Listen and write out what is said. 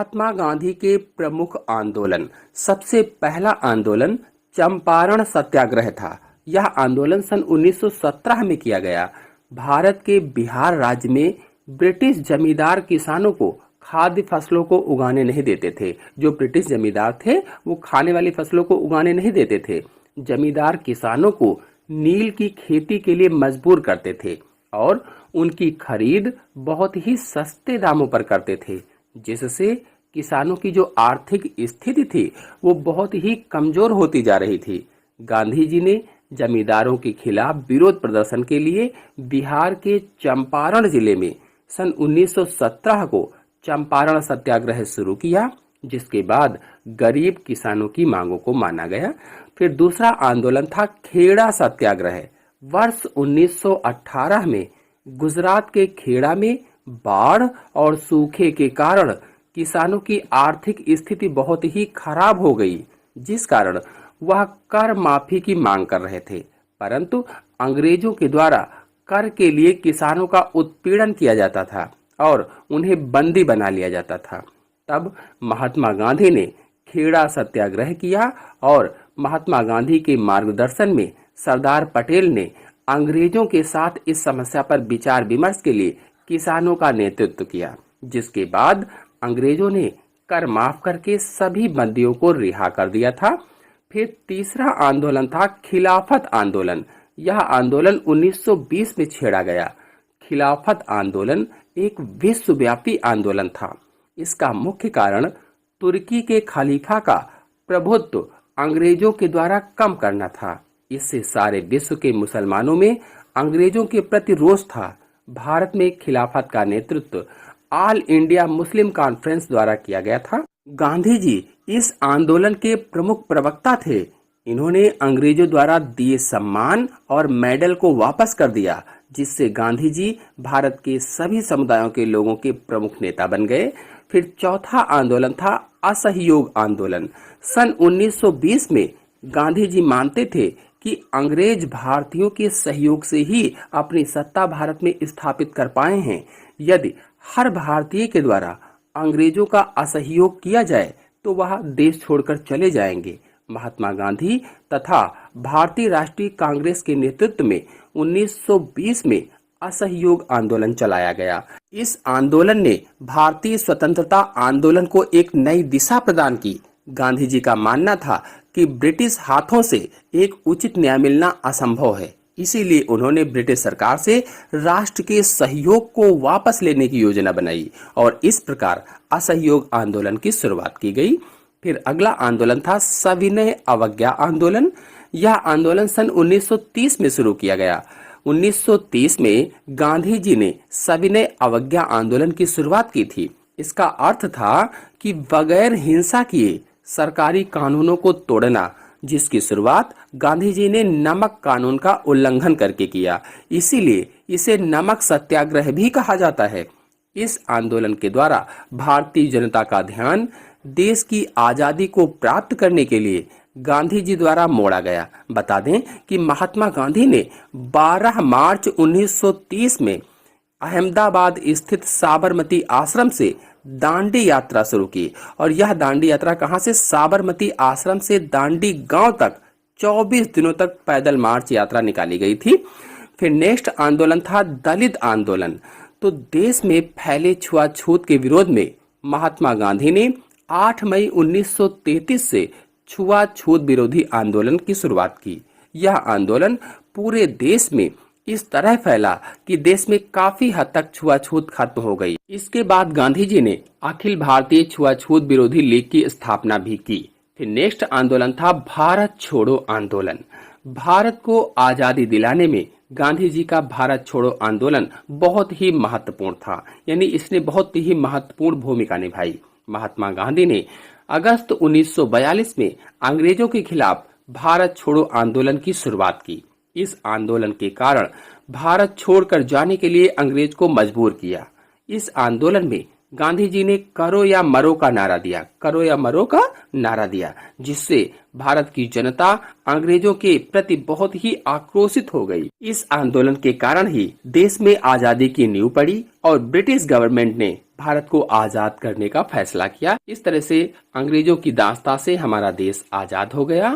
महात्मा गांधी के प्रमुख आंदोलन। सबसे पहला आंदोलन चंपारण सत्याग्रह था। यह आंदोलन सन 1917 में किया गया। भारत के बिहार राज्य में ब्रिटिश जमींदार किसानों को खाद्य फसलों को उगाने नहीं देते थे। जो ब्रिटिश जमींदार थे वो खाने वाली फसलों को उगाने नहीं देते थे। जमींदार किसानों को नील की खेती के लिए मजबूर करते थे और उनकी खरीद बहुत ही सस्ते दामों पर करते थे, जिससे किसानों की जो आर्थिक स्थिति थी वो बहुत ही कमजोर होती जा रही थी। गांधी जी ने जमींदारों के खिलाफ विरोध प्रदर्शन के लिए बिहार के चंपारण जिले में सन 1917 को चंपारण सत्याग्रह शुरू किया, जिसके बाद गरीब किसानों की मांगों को माना गया। फिर दूसरा आंदोलन था खेड़ा सत्याग्रह। वर्ष 1918 में गुजरात के खेड़ा में बाढ़ और सूखे के कारण किसानों की आर्थिक स्थिति बहुत ही खराब हो गई, जिस कारण वह कर माफी की मांग कर रहे थे। परंतु अंग्रेजों के द्वारा कर के लिए किसानों का उत्पीड़न किया जाता था और उन्हें बंदी बना लिया जाता था। तब महात्मा गांधी ने खेड़ा सत्याग्रह किया और महात्मा गांधी के मार्गदर्शन में सरदार पटेल ने अंग्रेजों के साथ इस समस्या पर विचार विमर्श के लिए किसानों का नेतृत्व किया, जिसके बाद अंग्रेजों ने कर माफ करके सभी बंदियों को रिहा कर दिया था। फिर तीसरा आंदोलन था खिलाफत आंदोलन। यह आंदोलन 1920 में छेड़ा गया। खिलाफत आंदोलन एक विश्वव्यापी आंदोलन था। इसका मुख्य कारण तुर्की के खलीफा का प्रभुत्व अंग्रेजों के द्वारा कम करना था। इससे सारे विश्व के मुसलमानों में अंग्रेजों के प्रति रोष था। भारत में खिलाफत का नेतृत्व ऑल इंडिया मुस्लिम कॉन्फ्रेंस द्वारा किया गया था। गांधी जी इस आंदोलन के प्रमुख प्रवक्ता थे। इन्होंने अंग्रेजों द्वारा दिए सम्मान और मेडल को वापस कर दिया, जिससे गांधी जी भारत के सभी समुदायों के लोगों के प्रमुख नेता बन गए। फिर चौथा आंदोलन था असहयोग आंदोलन। सन 1920 में गांधी जी मानते थे कि अंग्रेज भारतीयों के सहयोग से ही अपनी सत्ता भारत में स्थापित कर पाए हैं। यदि हर भारतीय के द्वारा अंग्रेजों का असहयोग किया जाए तो वह देश छोड़कर चले जाएंगे। महात्मा गांधी तथा भारतीय राष्ट्रीय कांग्रेस के नेतृत्व में 1920 में असहयोग आंदोलन चलाया गया। इस आंदोलन ने भारतीय स्वतंत्रता आंदोलन को एक नई दिशा प्रदान की। गांधी जी का मानना था कि ब्रिटिश हाथों से एक उचित न्याय मिलना असंभव है, इसीलिए उन्होंने ब्रिटिश सरकार से राष्ट्र के सहयोग को वापस लेने की योजना बनाई और इस प्रकार असहयोग आंदोलन की शुरुआत की गई। फिर अगला आंदोलन था सविनय अवज्ञा आंदोलन। यह आंदोलन सन 1930 में शुरू किया गया। 1930 में गांधी जी ने सविनय अवज्ञा आंदोलन की शुरुआत की थी। इसका अर्थ था कि बगैर हिंसा किए सरकारी कानूनों को तोड़ना, जिसकी शुरुआत गांधी जी ने नमक कानून का उल्लंघन करके किया। इसीलिए इसे नमक सत्याग्रह भी कहा जाता है। इस आंदोलन के द्वारा भारतीय जनता का ध्यान देश की आजादी को प्राप्त करने के लिए गांधी जी द्वारा मोड़ा गया। बता दें कि महात्मा गांधी ने 12 मार्च 1930 में अहमदाबाद स्थित साबरमती आश्रम से दांडी यात्रा शुरू की और यह दांडी यात्रा कहां से? साबरमती आश्रम से दांडी गांव तक 24 दिनों तक पैदल मार्च यात्रा निकाली गई थी। फिर नेक्स्ट आंदोलन था दलित आंदोलन। तो देश में फैले छुआछूत के विरोध में महात्मा गांधी ने 8 मई 1933 से छुआछूत विरोधी आंदोलन की शुरुआत की। यह आंदोलन पूरे देश में इस तरह फैला कि देश में काफी हद तक छुआछूत खत्म हो गई। इसके बाद गांधी जी ने अखिल भारतीय छुआछूत विरोधी लीग की स्थापना भी की। फिर नेक्स्ट आंदोलन था भारत छोड़ो आंदोलन। भारत को आजादी दिलाने में गांधी जी का भारत छोड़ो आंदोलन बहुत ही महत्वपूर्ण था, यानी इसने बहुत ही महत्वपूर्ण भूमिका निभाई। महात्मा गांधी ने अगस्त 1942 में अंग्रेजों के खिलाफ भारत छोड़ो आंदोलन की शुरुआत की। इस आंदोलन के कारण भारत छोड़कर जाने के लिए अंग्रेज को मजबूर किया। इस आंदोलन में गांधी जी ने करो या मरो का नारा दिया, करो या मरो का नारा दिया, जिससे भारत की जनता अंग्रेजों के प्रति बहुत ही आक्रोशित हो गई। इस आंदोलन के कारण ही देश में आजादी की नींव पड़ी और ब्रिटिश गवर्नमेंट ने भारत को आजाद करने का फैसला किया। इस तरह से अंग्रेजों की दास्ता से हमारा देश आजाद हो गया।